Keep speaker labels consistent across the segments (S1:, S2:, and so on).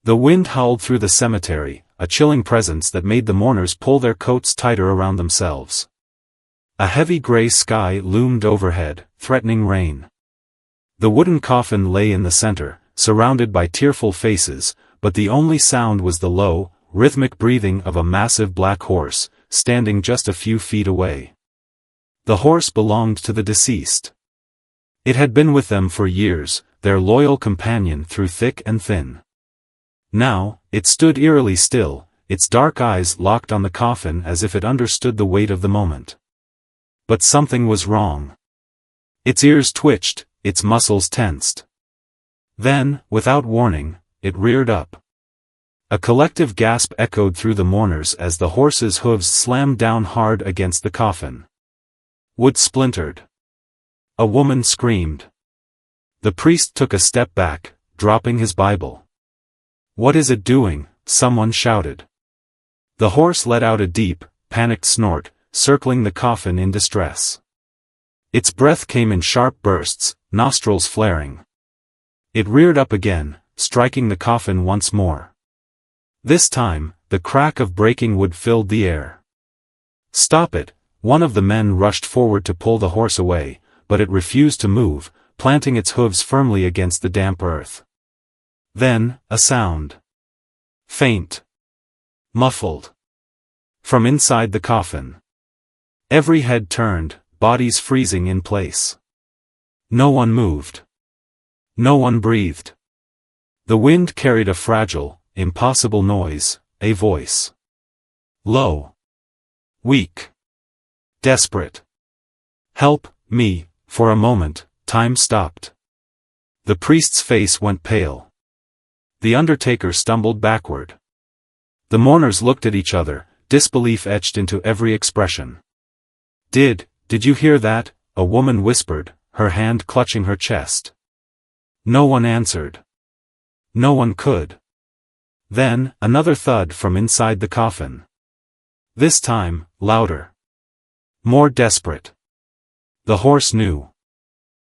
S1: The wind howled through the cemetery, a chilling presence that made the mourners pull their coats tighter around themselves. A heavy gray sky loomed overhead, threatening rain. The wooden coffin lay in the center, surrounded by tearful faces, but the only sound was the low, rhythmic breathing of a massive black horse, standing just a few feet away. The horse belonged to the deceased. It had been with them for years, their loyal companion through thick and thin. Now, it stood eerily still, its dark eyes locked on the coffin as if it understood the weight of the moment. But something was wrong. Its ears twitched, its muscles tensed. Then, without warning, it reared up. A collective gasp echoed through the mourners as the horse's hooves slammed down hard against the coffin. Wood splintered. A woman screamed. The priest took a step back, dropping his Bible. "What is it doing?" someone shouted. The horse let out a deep, panicked snort, circling the coffin in distress. Its breath came in sharp bursts, nostrils flaring. It reared up again, striking the coffin once more. This time, the crack of breaking wood filled the air. "Stop it!" One of the men rushed forward to pull the horse away, but it refused to move, planting its hooves firmly against the damp earth. Then, a sound. Faint. Muffled. From inside the coffin. Every head turned, bodies freezing in place. No one moved. No one breathed. The wind carried a fragile, impossible noise, a voice. Low. Weak. Desperate. "Help me." For a moment, time stopped. The priest's face went pale. The undertaker stumbled backward. The mourners looked at each other, disbelief etched into every expression. Did you hear that?" a woman whispered, her hand clutching her chest. No one answered. No one could. Then, another thud from inside the coffin. This time, louder. More desperate. The horse knew.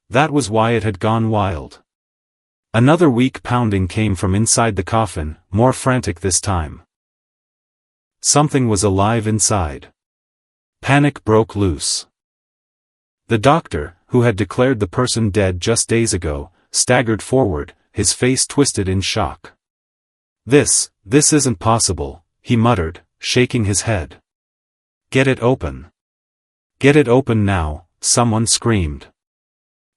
S1: That was why it had gone wild. Another weak pounding came from inside the coffin, more frantic this time. Something was alive inside. Panic broke loose. The doctor, who had declared the person dead just days ago, staggered forward, his face twisted in shock. This isn't possible," he muttered, shaking his head. "Get it open. Get it open now," someone screamed.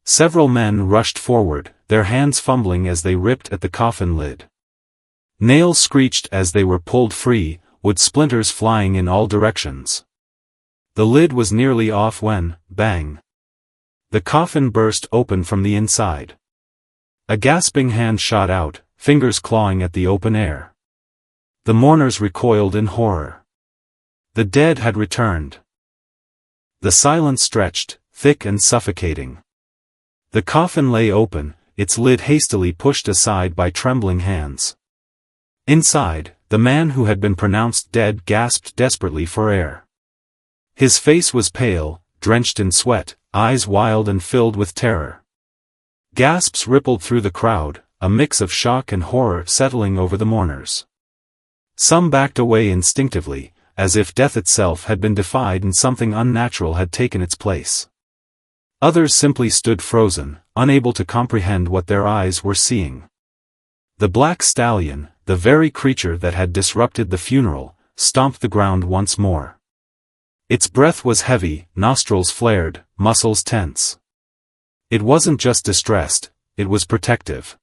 S1: Several men rushed forward, their hands fumbling as they ripped at the coffin lid. Nails screeched as they were pulled free, wood splinters flying in all directions. The lid was nearly off when, bang! The coffin burst open from the inside. A gasping hand shot out, fingers clawing at the open air. The mourners recoiled in horror. The dead had returned. The silence stretched, thick and suffocating. The coffin lay open, its lid hastily pushed aside by trembling hands. Inside, the man who had been pronounced dead gasped desperately for air. His face was pale, drenched in sweat, eyes wild and filled with terror. Gasps rippled through the crowd, a mix of shock and horror settling over the mourners. Some backed away instinctively, as if death itself had been defied and something unnatural had taken its place. Others simply stood frozen, unable to comprehend what their eyes were seeing. The black stallion, the very creature that had disrupted the funeral, stomped the ground once more. Its breath was heavy, nostrils flared, muscles tense. It wasn't just distressed, it was protective.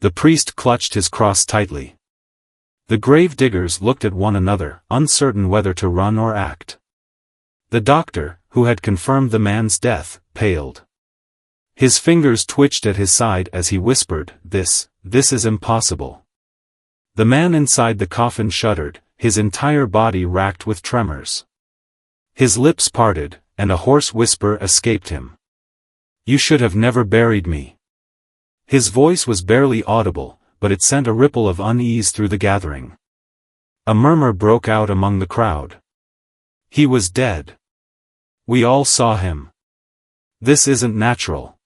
S1: The priest clutched his cross tightly. The grave diggers looked at one another, uncertain whether to run or act. The doctor, who had confirmed the man's death, paled. His fingers twitched at his side as he whispered, This is impossible." The man inside the coffin shuddered, his entire body racked with tremors. His lips parted, and a hoarse whisper escaped him. "You should have never buried me." His voice was barely audible, but it sent a ripple of unease through the gathering. A murmur broke out among the crowd. "He was dead. We all saw him. This isn't natural."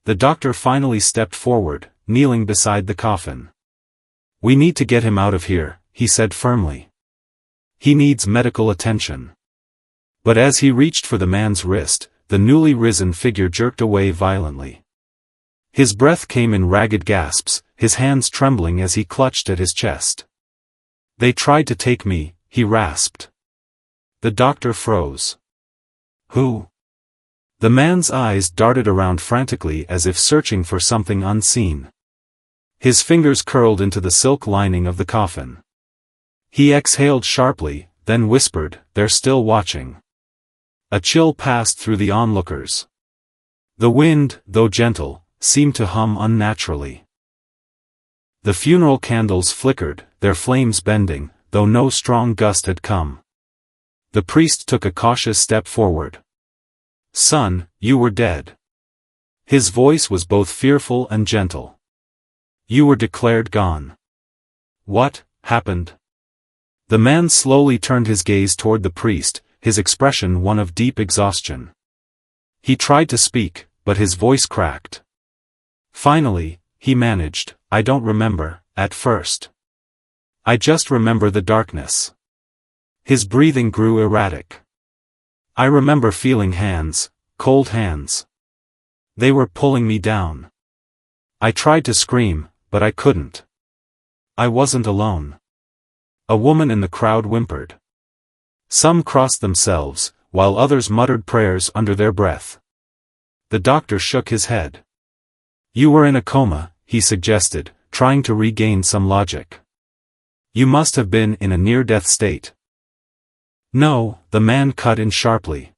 S1: The doctor finally stepped forward, kneeling beside the coffin. "We need to get him out of here," he said firmly. "He needs medical attention." But as he reached for the man's wrist, the newly risen figure jerked away violently. His breath came in ragged gasps, his hands trembling as he clutched at his chest. "They tried to take me," he rasped. The doctor froze. "Who?" The man's eyes darted around frantically as if searching for something unseen. His fingers curled into the silk lining of the coffin. He exhaled sharply, then whispered, "They're still watching." A chill passed through the onlookers. The wind, though gentle, seemed to hum unnaturally. The funeral candles flickered, their flames bending, though no strong gust had come. The priest took a cautious step forward. "Son, you were dead." His voice was both fearful and gentle. "You were declared gone." "What happened?" The man slowly turned his gaze toward the priest, his expression one of deep exhaustion. He tried to speak, but his voice cracked. Finally, he managed, "I don't remember, at first. I just remember the darkness." His breathing grew erratic. "I remember feeling hands, cold hands. They were pulling me down. I tried to scream, but I couldn't. I wasn't alone." A woman in the crowd whimpered. Some crossed themselves, while others muttered prayers under their breath. The doctor shook his head. "You were in a coma," he suggested, trying to regain some logic. "You must have been in a near-death state." "No," the man cut in sharply.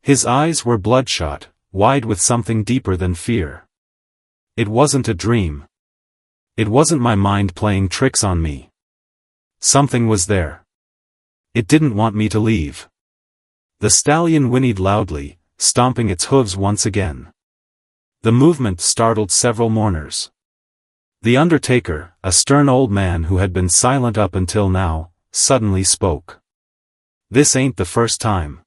S1: His eyes were bloodshot, wide with something deeper than fear. "It wasn't a dream. It wasn't my mind playing tricks on me. Something was there. It didn't want me to leave." The stallion whinnied loudly, stomping its hooves once again. The movement startled several mourners. The undertaker, a stern old man who had been silent up until now, suddenly spoke. "This ain't the first time."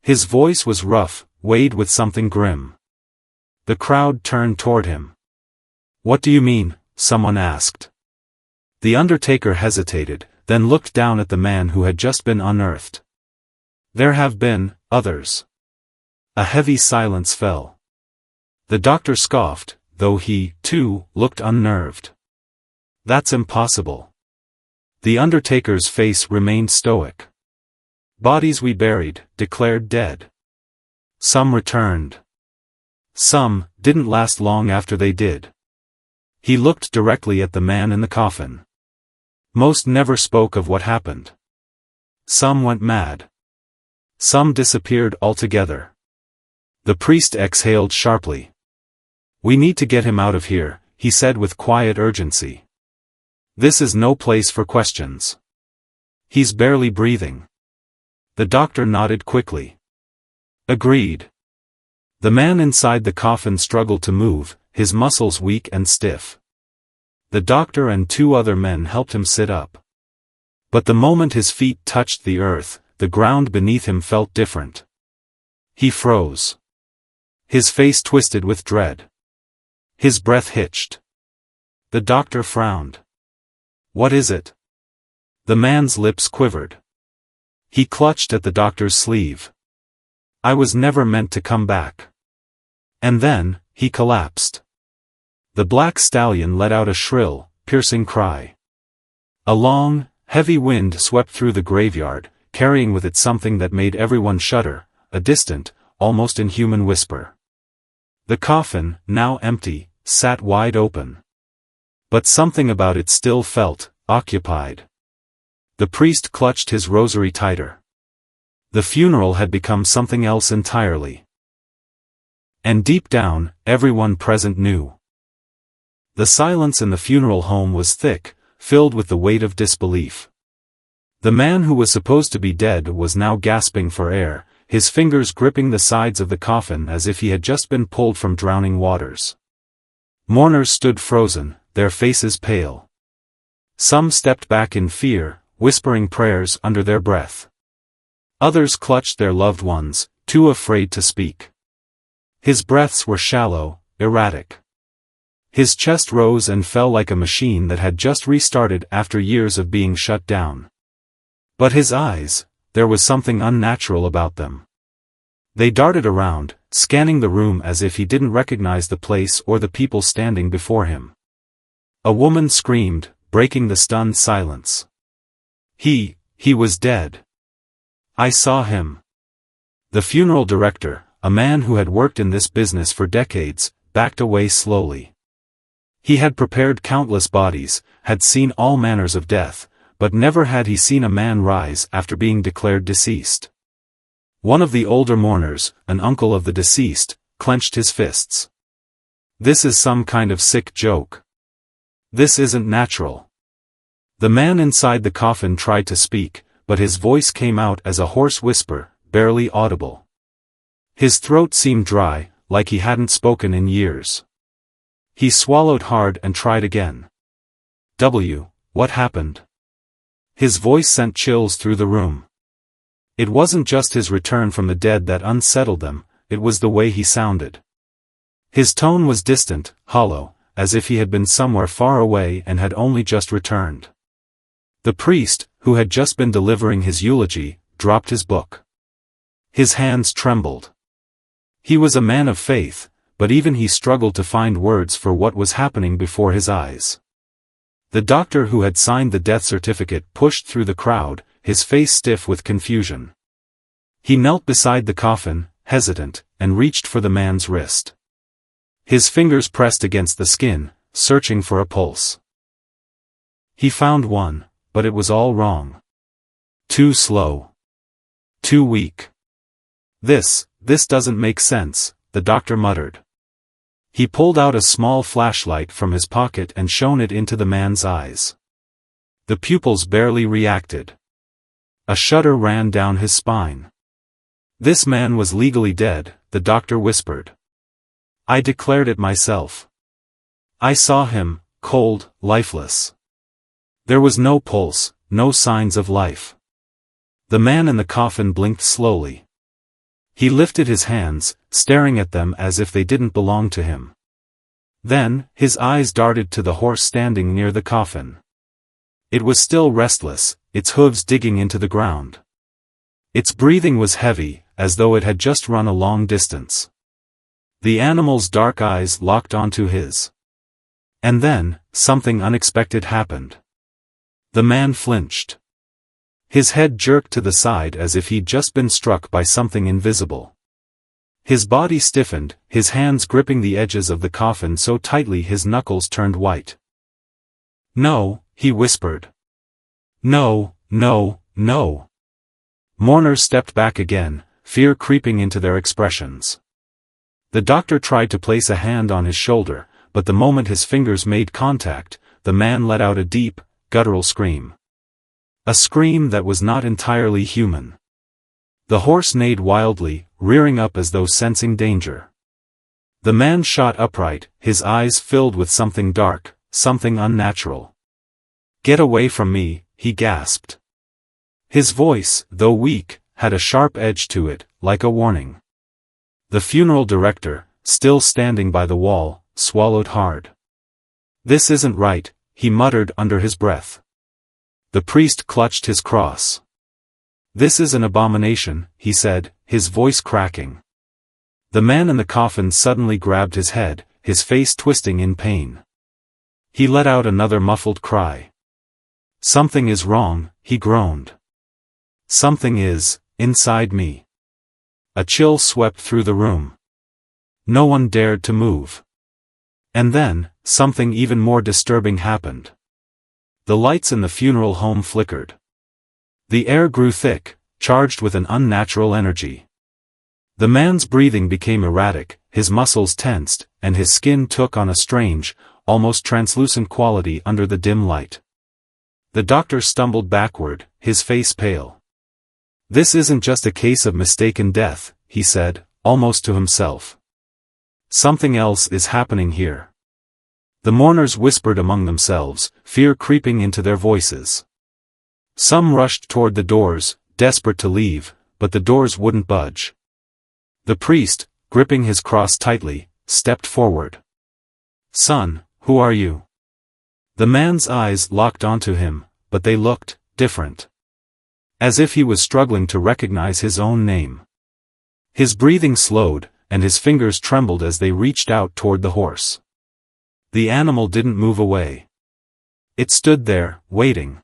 S1: His voice was rough, weighted with something grim. The crowd turned toward him. "What do you mean?" someone asked. The undertaker hesitated, then looked down at the man who had just been unearthed. "There have been others." A heavy silence fell. The doctor scoffed, though he, too, looked unnerved. "That's impossible." The undertaker's face remained stoic. "Bodies we buried, declared dead. Some returned. Some didn't last long after they did." He looked directly at the man in the coffin. "Most never spoke of what happened. Some went mad. Some disappeared altogether." The priest exhaled sharply. "We need to get him out of here," he said with quiet urgency. "This is no place for questions. He's barely breathing." The doctor nodded quickly. "Agreed." The man inside the coffin struggled to move, his muscles weak and stiff. The doctor and two other men helped him sit up. But the moment his feet touched the earth, the ground beneath him felt different. He froze. His face twisted with dread. His breath hitched. The doctor frowned. "What is it?" The man's lips quivered. He clutched at the doctor's sleeve. "I was never meant to come back." And then, he collapsed. The black stallion let out a shrill, piercing cry. A long, heavy wind swept through the graveyard, carrying with it something that made everyone shudder, a distant, almost inhuman whisper. The coffin, now empty, sat wide open. But something about it still felt occupied. The priest clutched his rosary tighter. The funeral had become something else entirely. And deep down, everyone present knew. The silence in the funeral home was thick, filled with the weight of disbelief. The man who was supposed to be dead was now gasping for air, his fingers gripping the sides of the coffin as if he had just been pulled from drowning waters. Mourners stood frozen, their faces pale. Some stepped back in fear, whispering prayers under their breath. Others clutched their loved ones, too afraid to speak. His breaths were shallow, erratic. His chest rose and fell like a machine that had just restarted after years of being shut down. But his eyes, there was something unnatural about them. They darted around, scanning the room as if he didn't recognize the place or the people standing before him. A woman screamed, breaking the stunned silence. He was dead. I saw him. The funeral director, a man who had worked in this business for decades, backed away slowly. He had prepared countless bodies, had seen all manners of death, but never had he seen a man rise after being declared deceased. One of the older mourners, an uncle of the deceased, clenched his fists. This is some kind of sick joke. This isn't natural. The man inside the coffin tried to speak, but his voice came out as a hoarse whisper, barely audible. His throat seemed dry, like he hadn't spoken in years. He swallowed hard and tried again. What happened? His voice sent chills through the room. It wasn't just his return from the dead that unsettled them, it was the way he sounded. His tone was distant, hollow, as if he had been somewhere far away and had only just returned. The priest, who had just been delivering his eulogy, dropped his book. His hands trembled. He was a man of faith, but even he struggled to find words for what was happening before his eyes. The doctor who had signed the death certificate pushed through the crowd, his face stiff with confusion. He knelt beside the coffin, hesitant, and reached for the man's wrist. His fingers pressed against the skin, searching for a pulse. He found one, but it was all wrong. Too slow. Too weak. This doesn't make sense, the doctor muttered. He pulled out a small flashlight from his pocket and shone it into the man's eyes. The pupils barely reacted. A shudder ran down his spine. This man was legally dead, the doctor whispered. I declared it myself. I saw him, cold, lifeless. There was no pulse, no signs of life. The man in the coffin blinked slowly. He lifted his hands, staring at them as if they didn't belong to him. Then, his eyes darted to the horse standing near the coffin. It was still restless, its hooves digging into the ground. Its breathing was heavy, as though it had just run a long distance. The animal's dark eyes locked onto his. And then, something unexpected happened. The man flinched. His head jerked to the side as if he'd just been struck by something invisible. His body stiffened, his hands gripping the edges of the coffin so tightly his knuckles turned white. No, he whispered. No, no, no. Mourners stepped back again, fear creeping into their expressions. The doctor tried to place a hand on his shoulder, but the moment his fingers made contact, the man let out a deep, guttural scream. A scream that was not entirely human. The horse neighed wildly, rearing up as though sensing danger. The man shot upright, his eyes filled with something dark, something unnatural. Get away from me, he gasped. His voice, though weak, had a sharp edge to it, like a warning. The funeral director, still standing by the wall, swallowed hard. This isn't right, he muttered under his breath. The priest clutched his cross. This is an abomination, he said, his voice cracking. The man in the coffin suddenly grabbed his head, his face twisting in pain. He let out another muffled cry. Something is wrong, he groaned. Something is, inside me. A chill swept through the room. No one dared to move. And then, something even more disturbing happened. The lights in the funeral home flickered. The air grew thick, charged with an unnatural energy. The man's breathing became erratic, his muscles tensed, and his skin took on a strange, almost translucent quality under the dim light. The doctor stumbled backward, his face pale. This isn't just a case of mistaken death, he said, almost to himself. Something else is happening here. The mourners whispered among themselves, fear creeping into their voices. Some rushed toward the doors, desperate to leave, but the doors wouldn't budge. The priest, gripping his cross tightly, stepped forward. Son, Who are you? The man's eyes locked onto him, but they looked different. As if he was struggling to recognize his own name. His breathing slowed, and his fingers trembled as they reached out toward the horse. The animal didn't move away. It stood there, waiting.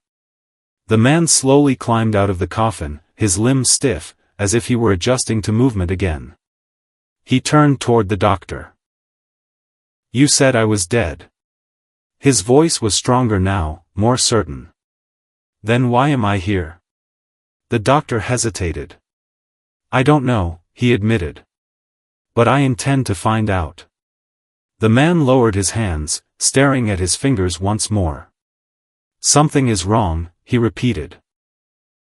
S1: The man slowly climbed out of the coffin, his limbs stiff, as if he were adjusting to movement again. He turned toward the doctor. You said I was dead. His voice was stronger now, more certain. Then why am I here? The doctor hesitated. I don't know, he admitted. But I intend to find out. The man lowered his hands, staring at his fingers once more. Something is wrong, he repeated.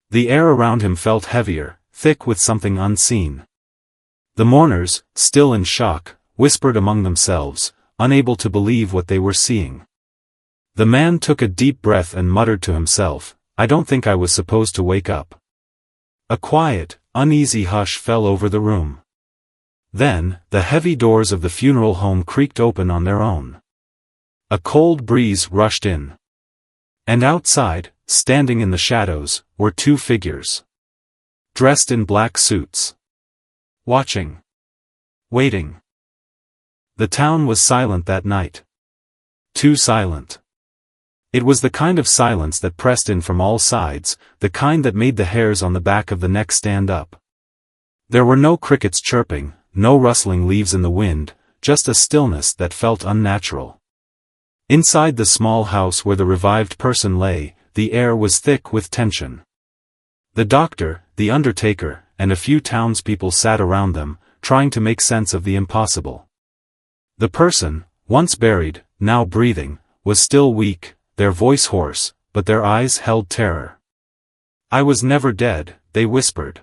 S1: The air around him felt heavier, thick with something unseen. The mourners, still in shock, whispered among themselves, unable to believe what they were seeing. The man took a deep breath and muttered to himself, I don't think I was supposed to wake up. A quiet, uneasy hush fell over the room. Then, the heavy doors of the funeral home creaked open on their own. A cold breeze rushed in. And outside, standing in the shadows, were two figures. Dressed in black suits. Watching. Waiting. The town was silent that night. Too silent. It was the kind of silence that pressed in from all sides, the kind that made the hairs on the back of the neck stand up. There were no crickets chirping, no rustling leaves in the wind, just a stillness that felt unnatural. Inside the small house where the revived person lay, the air was thick with tension. The doctor, the undertaker, and a few townspeople sat around them, trying to make sense of the impossible. The person, once buried, now breathing, was still weak, their voice hoarse, but their eyes held terror. I was never dead, they whispered.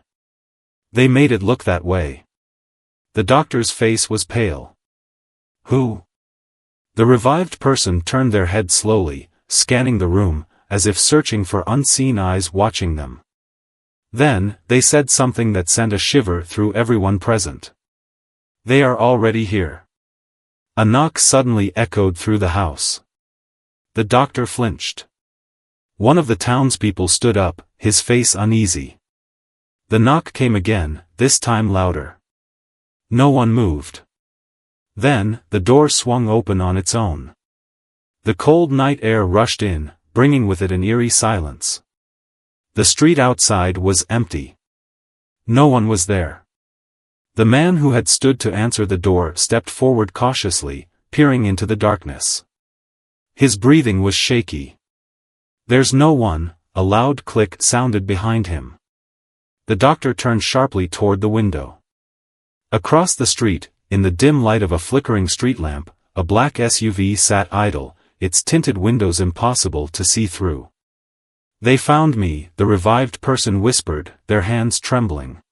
S1: They made it look that way. The doctor's face was pale. Who? The revived person turned their head slowly, scanning the room, as if searching for unseen eyes watching them. Then, they said something that sent a shiver through everyone present. They are already here. A knock suddenly echoed through the house. The doctor flinched. One of the townspeople stood up, his face uneasy. The knock came again, this time louder. No one moved. Then, the door swung open on its own. The cold night air rushed in, bringing with it an eerie silence. The street outside was empty. No one was there. The man who had stood to answer the door stepped forward cautiously, peering into the darkness. His breathing was shaky. There's no one, a loud click sounded behind him. The doctor turned sharply toward the window. Across the street, in the dim light of a flickering street lamp, a black SUV sat idle, its tinted windows impossible to see through. They found me, the revived person whispered, their hands trembling.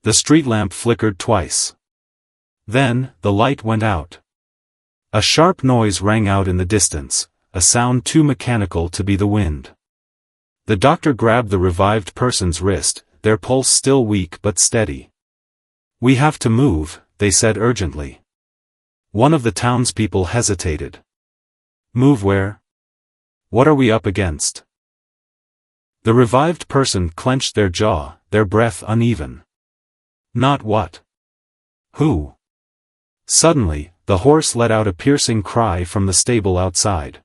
S1: The street lamp flickered twice. Then, the light went out. A sharp noise rang out in the distance, a sound too mechanical to be the wind. The doctor grabbed the revived person's wrist, their pulse still weak but steady. We have to move, they said urgently. One of the townspeople hesitated. Move where? What are we up against? The revived person clenched their jaw, their breath uneven. Not what? Who? Suddenly, the horse let out a piercing cry from the stable outside.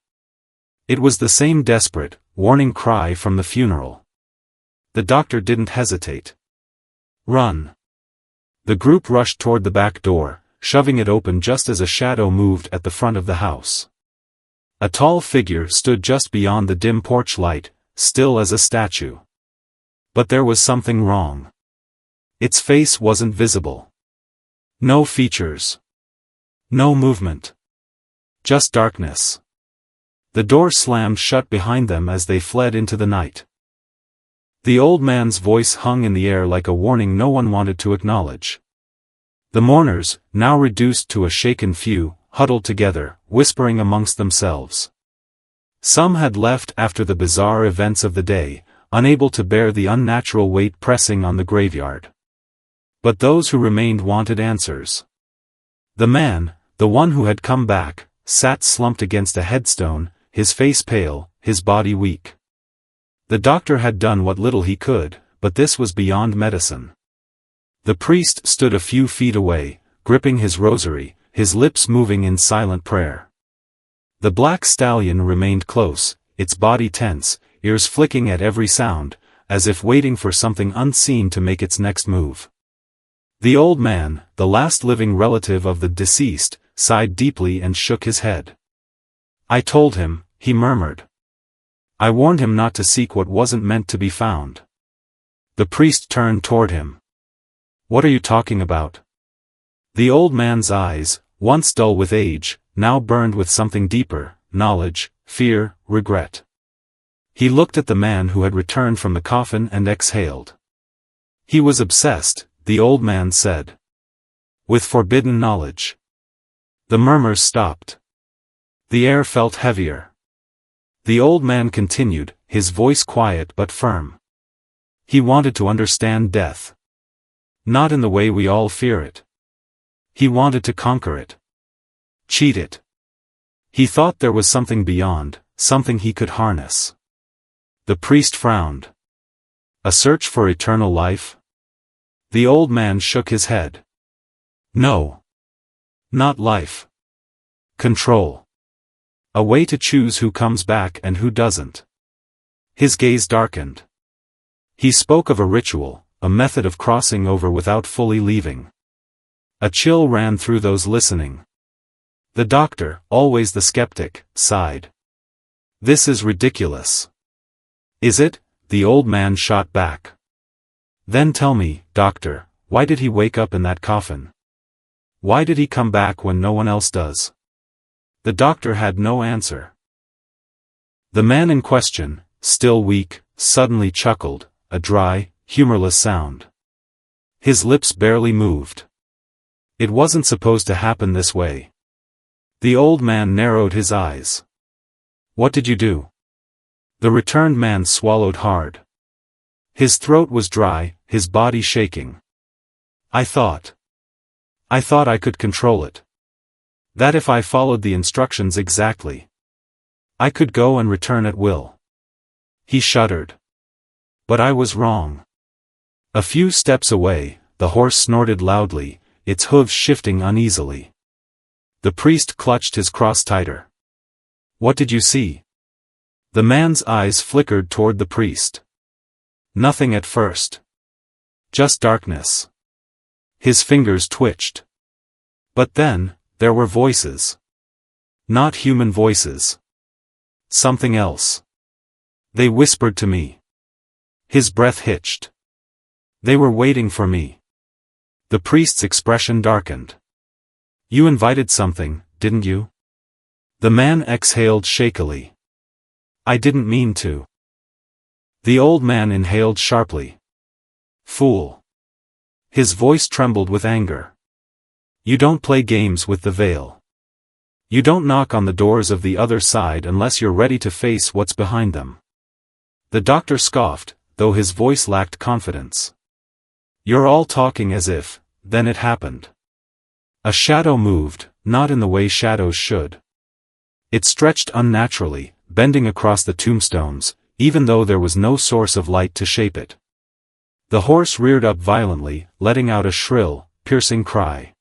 S1: It was the same desperate, warning cry from the funeral. The doctor didn't hesitate. Run. The group rushed toward the back door, shoving it open just as a shadow moved at the front of the house. A tall figure stood just beyond the dim porch light, still as a statue. But there was something wrong. Its face wasn't visible. No features. No movement. Just darkness. The door slammed shut behind them as they fled into the night. The old man's voice hung in the air like a warning no one wanted to acknowledge. The mourners, now reduced to a shaken few, huddled together, whispering amongst themselves. Some had left after the bizarre events of the day, unable to bear the unnatural weight pressing on the graveyard. But those who remained wanted answers. The man, the one who had come back, sat slumped against a headstone, his face pale, his body weak. The doctor had done what little he could, but this was beyond medicine. The priest stood a few feet away, gripping his rosary, his lips moving in silent prayer. The black stallion remained close, its body tense, ears flicking at every sound, as if waiting for something unseen to make its next move. The old man, the last living relative of the deceased, sighed deeply and shook his head. "I told him," he murmured. "I warned him not to seek what wasn't meant to be found." The priest turned toward him. "What are you talking about?" The old man's eyes, once dull with age, now burned with something deeper, knowledge, fear, regret. He looked at the man who had returned from the coffin and exhaled. He was obsessed, the old man said, with forbidden knowledge. The murmurs stopped. The air felt heavier. The old man continued, his voice quiet but firm. He wanted to understand death. Not in the way we all fear it. He wanted to conquer it. Cheat it. He thought there was something beyond, something he could harness. The priest frowned. A search for eternal life? The old man shook his head. No. Not life. Control. A way to choose who comes back and who doesn't. His gaze darkened. He spoke of a ritual, a method of crossing over without fully leaving. A chill ran through those listening. The doctor, always the skeptic, sighed. "This is ridiculous." "Is it?" the old man shot back. "Then tell me, doctor, why did he wake up in that coffin? Why did he come back when no one else does?" The doctor had no answer. The man in question, still weak, suddenly chuckled, a dry, humorless sound. His lips barely moved. It wasn't supposed to happen this way. The old man narrowed his eyes. "What did you do?" The returned man swallowed hard. His throat was dry, his body shaking. I thought I could control it. That if I followed the instructions exactly, I could go and return at will." He shuddered. "But I was wrong." A few steps away, the horse snorted loudly, its hooves shifting uneasily. The priest clutched his cross tighter. "What did you see?" The man's eyes flickered toward the priest. "Nothing at first. Just darkness." His fingers twitched. But then, there were voices. Not human voices. Something else. They whispered to me. His breath hitched. They were waiting for me. The priest's expression darkened. "You invited something, didn't you?" The man exhaled shakily. "I didn't mean to." The old man inhaled sharply. "Fool." His voice trembled with anger. "You don't play games with the veil. You don't knock on the doors of the other side unless you're ready to face what's behind them." The doctor scoffed, though his voice lacked confidence. "You're all talking as if, then it happened." A shadow moved, not in the way shadows should. It stretched unnaturally, bending across the tombstones, even though there was no source of light to shape it. The horse reared up violently, letting out a shrill, piercing cry.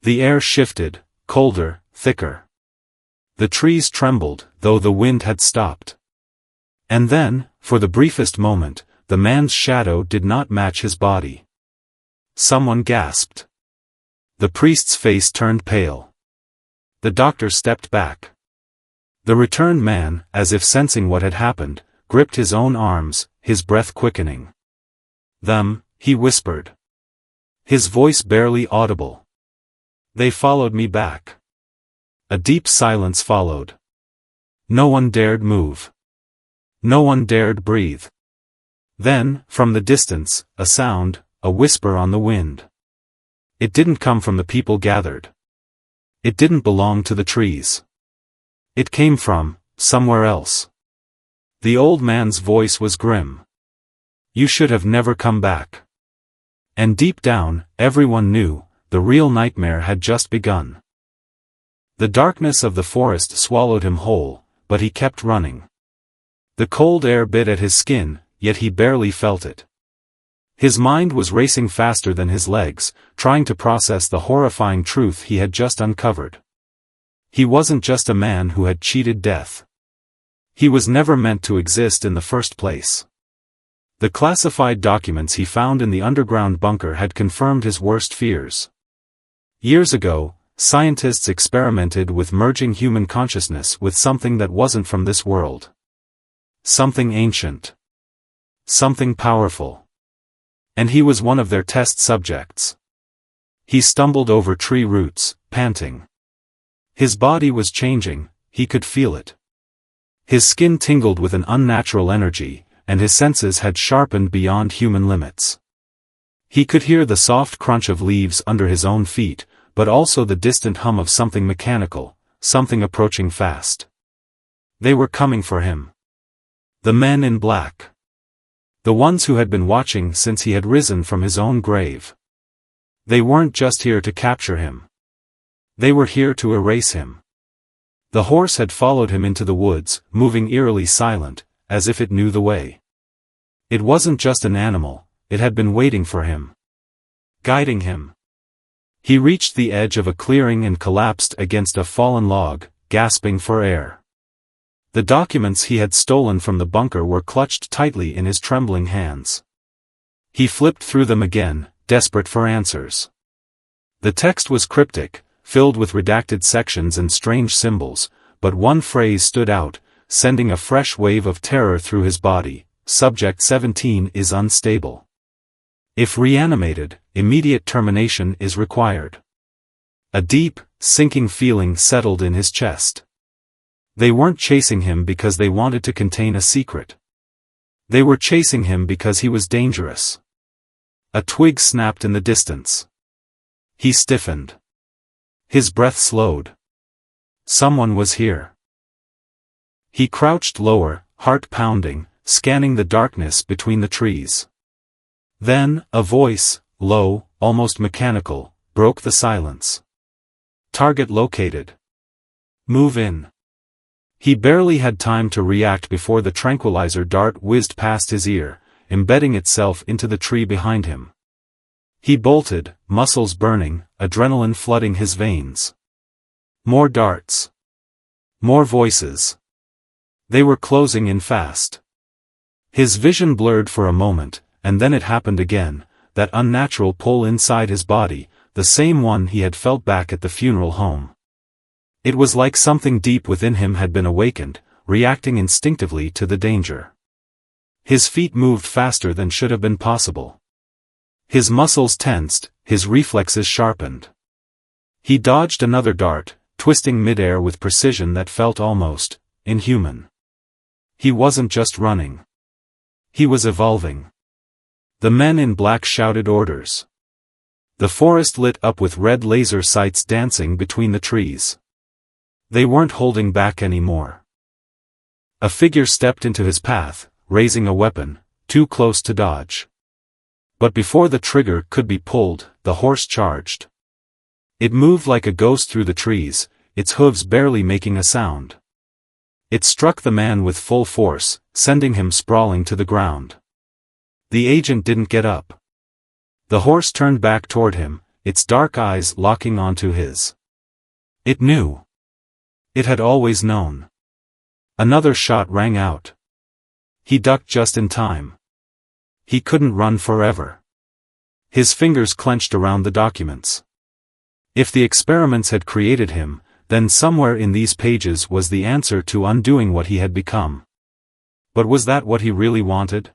S1: The air shifted, colder, thicker. The trees trembled, though the wind had stopped. And then, for the briefest moment, the man's shadow did not match his body. Someone gasped. The priest's face turned pale. The doctor stepped back. The returned man, as if sensing what had happened, gripped his own arms, his breath quickening. "Them," he whispered. His voice barely audible. "They followed me back." A deep silence followed. No one dared move. No one dared breathe. Then, from the distance, a sound, a whisper on the wind. It didn't come from the people gathered. It didn't belong to the trees. It came from somewhere else. The old man's voice was grim. "You should have never come back." And deep down, everyone knew, the real nightmare had just begun. The darkness of the forest swallowed him whole, but he kept running. The cold air bit at his skin, yet he barely felt it. His mind was racing faster than his legs, trying to process the horrifying truth he had just uncovered. He wasn't just a man who had cheated death. He was never meant to exist in the first place. The classified documents he found in the underground bunker had confirmed his worst fears. Years ago, scientists experimented with merging human consciousness with something that wasn't from this world. Something ancient. Something powerful. And he was one of their test subjects. He stumbled over tree roots, panting. His body was changing, he could feel it. His skin tingled with an unnatural energy, and his senses had sharpened beyond human limits. He could hear the soft crunch of leaves under his own feet, but also the distant hum of something mechanical, something approaching fast. They were coming for him. The men in black. The ones who had been watching since he had risen from his own grave. They weren't just here to capture him. They were here to erase him. The horse had followed him into the woods, moving eerily silent, as if it knew the way. It wasn't just an animal, it had been waiting for him. Guiding him. He reached the edge of a clearing and collapsed against a fallen log, gasping for air. The documents he had stolen from the bunker were clutched tightly in his trembling hands. He flipped through them again, desperate for answers. The text was cryptic, filled with redacted sections and strange symbols, but one phrase stood out, sending a fresh wave of terror through his body. Subject 17 is unstable. If reanimated, immediate termination is required. A deep, sinking feeling settled in his chest. They weren't chasing him because they wanted to contain a secret. They were chasing him because he was dangerous. A twig snapped in the distance. He stiffened. His breath slowed. Someone was here. He crouched lower, heart pounding, scanning the darkness between the trees. Then, a voice, low, almost mechanical, broke the silence. Target located. Move in. He barely had time to react before the tranquilizer dart whizzed past his ear, embedding itself into the tree behind him. He bolted, muscles burning, adrenaline flooding his veins. More darts. More voices. They were closing in fast. His vision blurred for a moment, and then it happened again, that unnatural pull inside his body, the same one he had felt back at the funeral home. It was like something deep within him had been awakened, reacting instinctively to the danger. His feet moved faster than should have been possible. His muscles tensed, his reflexes sharpened. He dodged another dart, twisting midair with precision that felt almost inhuman. He wasn't just running. He was evolving. The men in black shouted orders. The forest lit up with red laser sights dancing between the trees. They weren't holding back anymore. A figure stepped into his path, raising a weapon, too close to dodge. But before the trigger could be pulled, the horse charged. It moved like a ghost through the trees, its hooves barely making a sound. It struck the man with full force, sending him sprawling to the ground. The agent didn't get up. The horse turned back toward him, its dark eyes locking onto his. It knew. It had always known. Another shot rang out. He ducked just in time. He couldn't run forever. His fingers clenched around the documents. If the experiments had created him, then somewhere in these pages was the answer to undoing what he had become. But was that what he really wanted?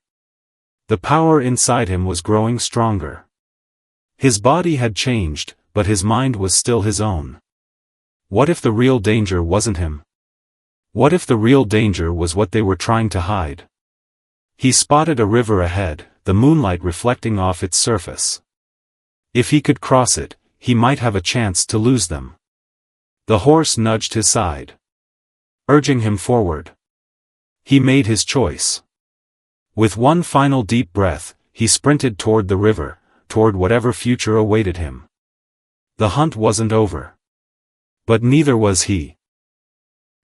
S1: The power inside him was growing stronger. His body had changed, but his mind was still his own. What if the real danger wasn't him? What if the real danger was what they were trying to hide? He spotted a river ahead, the moonlight reflecting off its surface. If he could cross it, he might have a chance to lose them. The horse nudged his side, urging him forward. He made his choice. With one final deep breath, he sprinted toward the river, toward whatever future awaited him. The hunt wasn't over. But neither was he.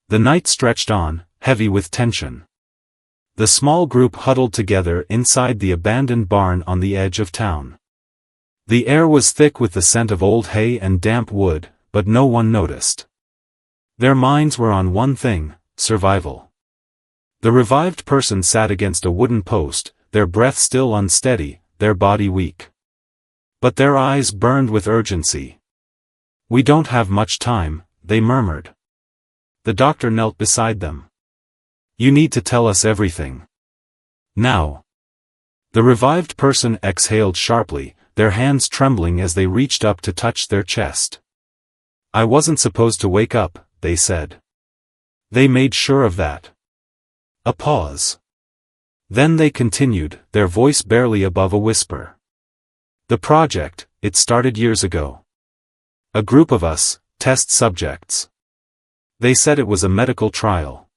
S1: The night stretched on, heavy with tension. The small group huddled together inside the abandoned barn on the edge of town. The air was thick with the scent of old hay and damp wood, but no one noticed. Their minds were on one thing: survival. The revived person sat against a wooden post, their breath still unsteady, their body weak. But their eyes burned with urgency. "We don't have much time," they murmured. The doctor knelt beside them. "You need to tell us everything. Now." The revived person exhaled sharply, their hands trembling as they reached up to touch their chest. "I wasn't supposed to wake up," they said. They made sure of that. A pause. Then they continued, their voice barely above a whisper. "The project, it started years ago. A group of us, test subjects. They said it was a medical trial.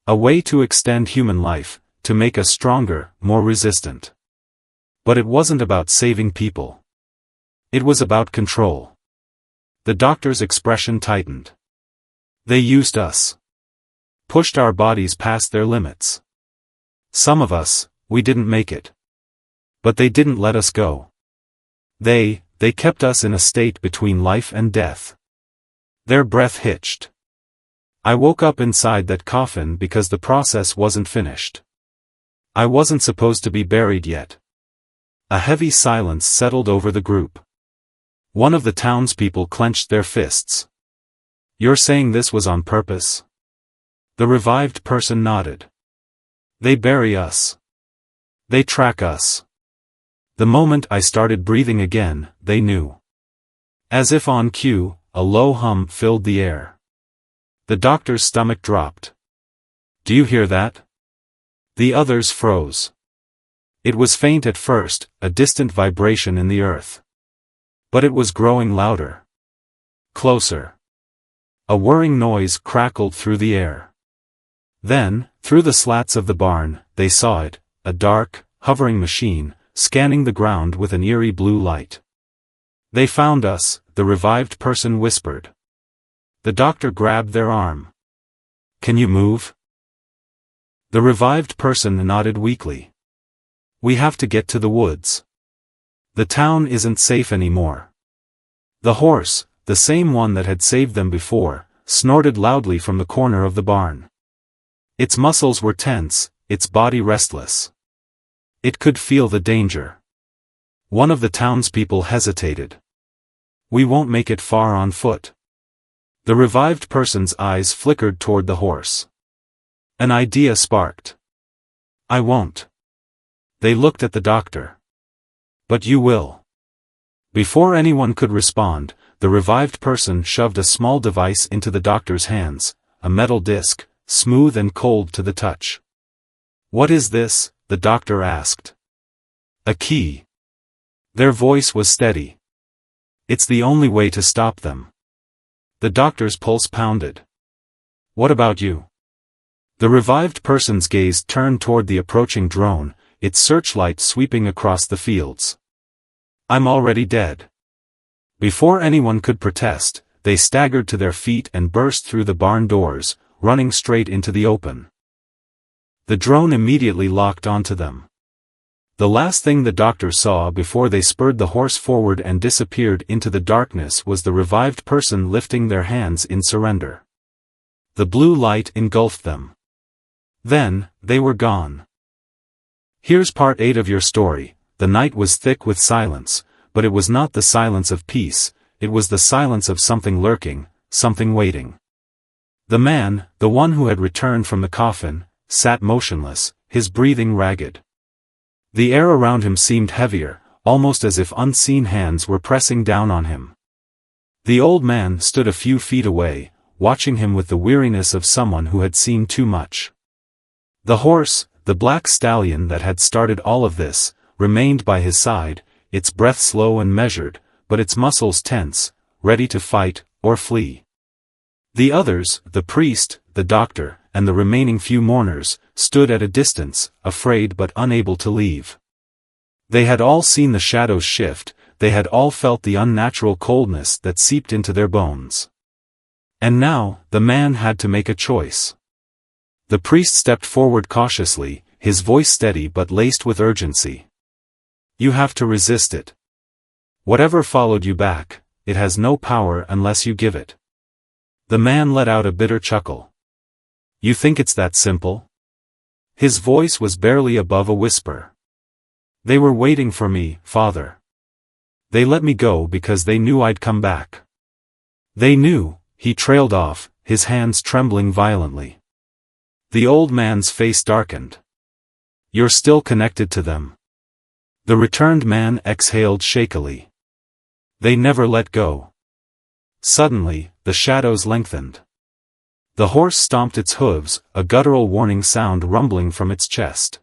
S1: A way to extend human life, to make us stronger, more resistant. But it wasn't about saving people. It was about control." The doctor's expression tightened. "They used us. Pushed our bodies past their limits. Some of us, we didn't make it. But they didn't let us go. They kept us in a state between life and death." Their breath hitched. "I woke up inside that coffin because the process wasn't finished. I wasn't supposed to be buried yet." A heavy silence settled over the group. One of the townspeople clenched their fists. "You're saying this was on purpose?" The revived person nodded. "They bury us. They track us. The moment I started breathing again, they knew." As if on cue, a low hum filled the air. The doctor's stomach dropped. "Do you hear that?" The others froze. It was faint at first, a distant vibration in the earth. But it was growing louder. Closer. A whirring noise crackled through the air. Then, through the slats of the barn, they saw it, a dark, hovering machine, scanning the ground with an eerie blue light. "They found us," the revived person whispered. The doctor grabbed their arm. "Can you move?" The revived person nodded weakly. "We have to get to the woods. The town isn't safe anymore." The horse, the same one that had saved them before, snorted loudly from the corner of the barn. Its muscles were tense, its body restless. It could feel the danger. One of the townspeople hesitated. "We won't make it far on foot." The revived person's eyes flickered toward the horse. An idea sparked. "I won't." They looked at the doctor. "But you will." Before anyone could respond, the revived person shoved a small device into the doctor's hands, a metal disc, smooth and cold to the touch. "What is this?" the doctor asked. "A key." Their voice was steady. "It's the only way to stop them." The doctor's pulse pounded. "What about you?" The revived person's gaze turned toward the approaching drone, its searchlight sweeping across the fields. "I'm already dead." Before anyone could protest, they staggered to their feet and burst through the barn doors, running straight into the open. The drone immediately locked onto them. The last thing the doctor saw before they spurred the horse forward and disappeared into the darkness was the revived person lifting their hands in surrender. The blue light engulfed them. Then, they were gone. Here's part 8 of your story. The night was thick with silence, but it was not the silence of peace, it was the silence of something lurking, something waiting. The man, the one who had returned from the coffin, sat motionless, his breathing ragged. The air around him seemed heavier, almost as if unseen hands were pressing down on him. The old man stood a few feet away, watching him with the weariness of someone who had seen too much. The horse, the black stallion that had started all of this, remained by his side, its breath slow and measured, but its muscles tense, ready to fight, or flee. The others, the priest, the doctor, and the remaining few mourners, stood at a distance, afraid but unable to leave. They had all seen the shadows shift, they had all felt the unnatural coldness that seeped into their bones. And now, the man had to make a choice. The priest stepped forward cautiously, his voice steady but laced with urgency. You have to resist it. Whatever followed you back, it has no power unless you give it. The man let out a bitter chuckle. You think it's that simple? His voice was barely above a whisper. They were waiting for me, Father. They let me go because they knew I'd come back. They knew. He trailed off, his hands trembling violently. The old man's face darkened. You're still connected to them. The returned man exhaled shakily. They never let go. Suddenly, the shadows lengthened. The horse stomped its hooves, a guttural warning sound rumbling from its chest.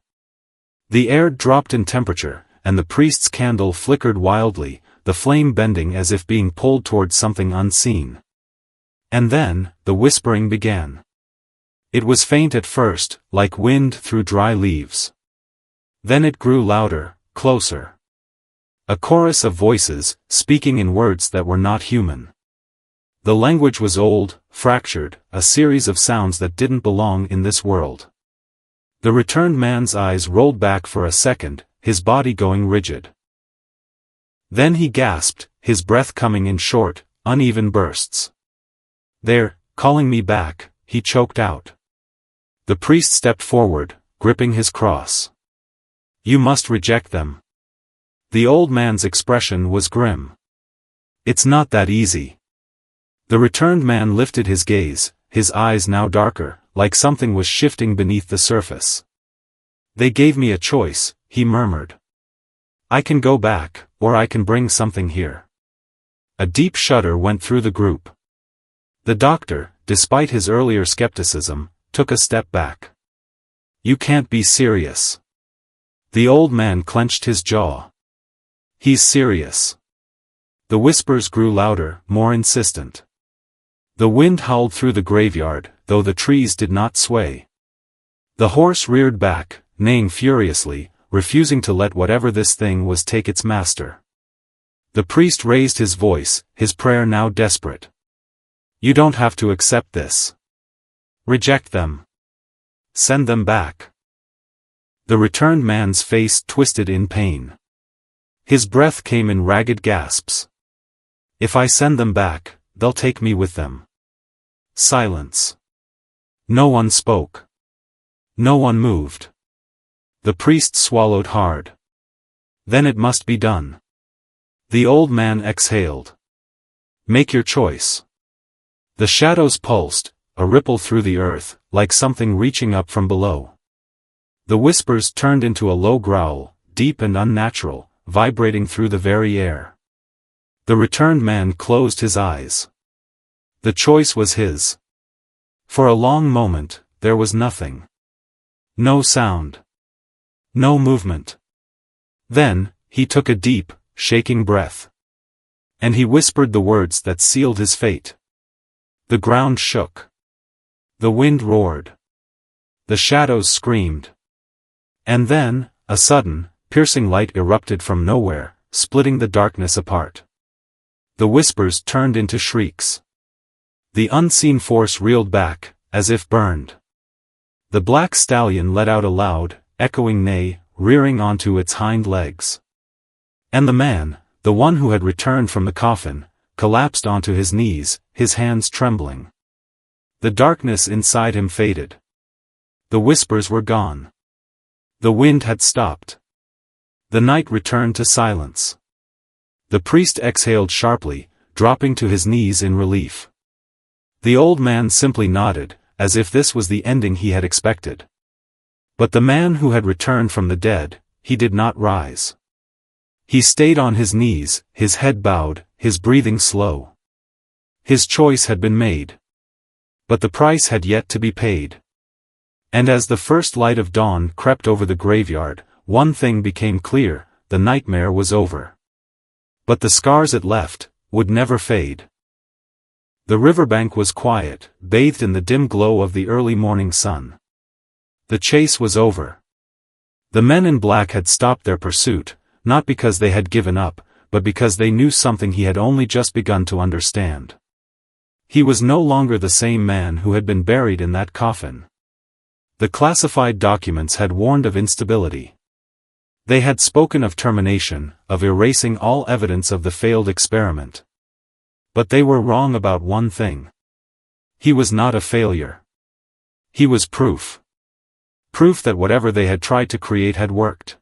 S1: The air dropped in temperature, and the priest's candle flickered wildly, the flame bending as if being pulled toward something unseen. And then, the whispering began. It was faint at first, like wind through dry leaves. Then it grew louder, closer. A chorus of voices, speaking in words that were not human. The language was old, fractured, a series of sounds that didn't belong in this world. The returned man's eyes rolled back for a second, his body going rigid. Then he gasped, his breath coming in short, uneven bursts. They're calling me back, he choked out. The priest stepped forward, gripping his cross. You must reject them. The old man's expression was grim. It's not that easy. The returned man lifted his gaze, his eyes now darker, like something was shifting beneath the surface. They gave me a choice, he murmured. I can go back, or I can bring something here. A deep shudder went through the group. The doctor, despite his earlier skepticism, took a step back. You can't be serious. The old man clenched his jaw. He's serious. The whispers grew louder, more insistent. The wind howled through the graveyard, though the trees did not sway. The horse reared back, neighing furiously, refusing to let whatever this thing was take its master. The priest raised his voice, his prayer now desperate. You don't have to accept this. Reject them. Send them back. The returned man's face twisted in pain. His breath came in ragged gasps. If I send them back, they'll take me with them. Silence. No one spoke. No one moved. The priest swallowed hard. Then it must be done. The old man exhaled. Make your choice. The shadows pulsed, a ripple through the earth, like something reaching up from below. The whispers turned into a low growl, deep and unnatural, vibrating through the very air. The returned man closed his eyes. The choice was his. For a long moment, there was nothing. No sound. No movement. Then, he took a deep, shaking breath. And he whispered the words that sealed his fate. The ground shook. The wind roared. The shadows screamed. And then, a sudden, piercing light erupted from nowhere, splitting the darkness apart. The whispers turned into shrieks. The unseen force reeled back, as if burned. The black stallion let out a loud, echoing neigh, rearing onto its hind legs. And the man, the one who had returned from the coffin, collapsed onto his knees, his hands trembling. The darkness inside him faded. The whispers were gone. The wind had stopped. The night returned to silence. The priest exhaled sharply, dropping to his knees in relief. The old man simply nodded, as if this was the ending he had expected. But the man who had returned from the dead, he did not rise. He stayed on his knees, his head bowed, his breathing slow. His choice had been made. But the price had yet to be paid. And as the first light of dawn crept over the graveyard, one thing became clear: the nightmare was over. But the scars it left would never fade. The riverbank was quiet, bathed in the dim glow of the early morning sun. The chase was over. The men in black had stopped their pursuit, not because they had given up, but because they knew something he had only just begun to understand. He was no longer the same man who had been buried in that coffin. The classified documents had warned of instability. They had spoken of termination, of erasing all evidence of the failed experiment. But they were wrong about one thing. He was not a failure. He was proof. Proof that whatever they had tried to create had worked.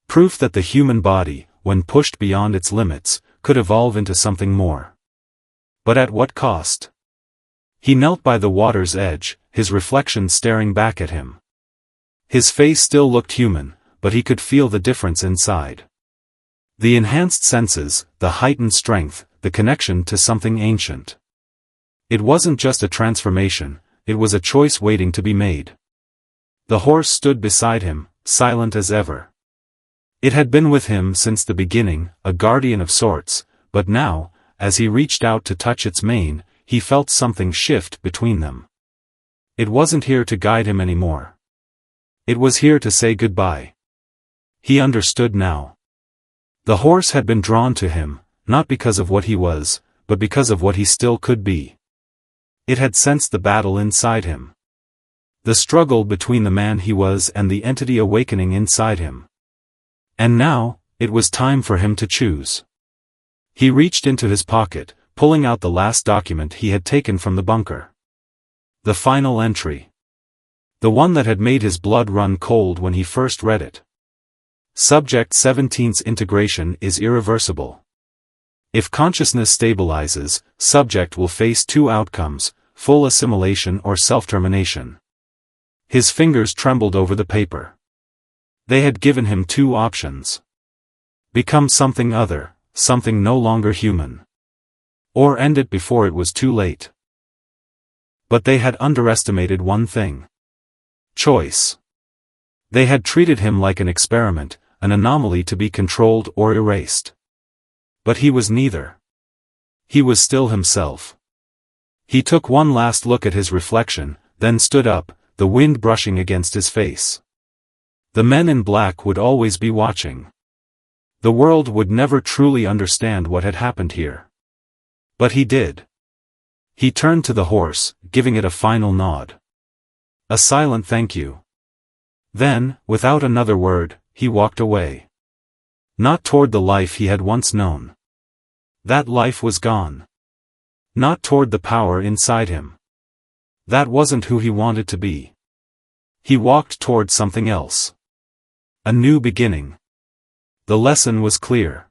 S1: Proof that the human body, when pushed beyond its limits, could evolve into something more. But at what cost? He knelt by the water's edge, his reflection staring back at him. His face still looked human, but he could feel the difference inside. The enhanced senses, the heightened strength, the connection to something ancient. It wasn't just a transformation, it was a choice waiting to be made. The horse stood beside him, silent as ever. It had been with him since the beginning, a guardian of sorts, but now, as he reached out to touch its mane, he felt something shift between them. It wasn't here to guide him anymore. It was here to say goodbye. He understood now. The horse had been drawn to him, not because of what he was, but because of what he still could be. It had sensed the battle inside him. The struggle between the man he was and the entity awakening inside him. And now, it was time for him to choose. He reached into his pocket, pulling out the last document he had taken from the bunker. The final entry. The one that had made his blood run cold when he first read it. Subject 17's integration is irreversible. If consciousness stabilizes, subject will face two outcomes, full assimilation or self-termination. His fingers trembled over the paper. They had given him two options. Become something other, something no longer human. Or end it before it was too late. But they had underestimated one thing. Choice. They had treated him like an experiment, an anomaly to be controlled or erased. But he was neither. He was still himself. He took one last look at his reflection, then stood up, the wind brushing against his face. The men in black would always be watching. The world would never truly understand what had happened here. But he did. He turned to the horse, giving it a final nod. A silent thank you. Then, without another word, he walked away. Not toward the life he had once known. That life was gone. Not toward the power inside him. That wasn't who he wanted to be. He walked toward something else. A new beginning. The lesson was clear.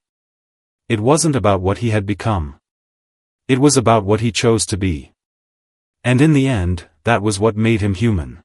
S1: It wasn't about what he had become. It was about what he chose to be. And in the end, that was what made him human.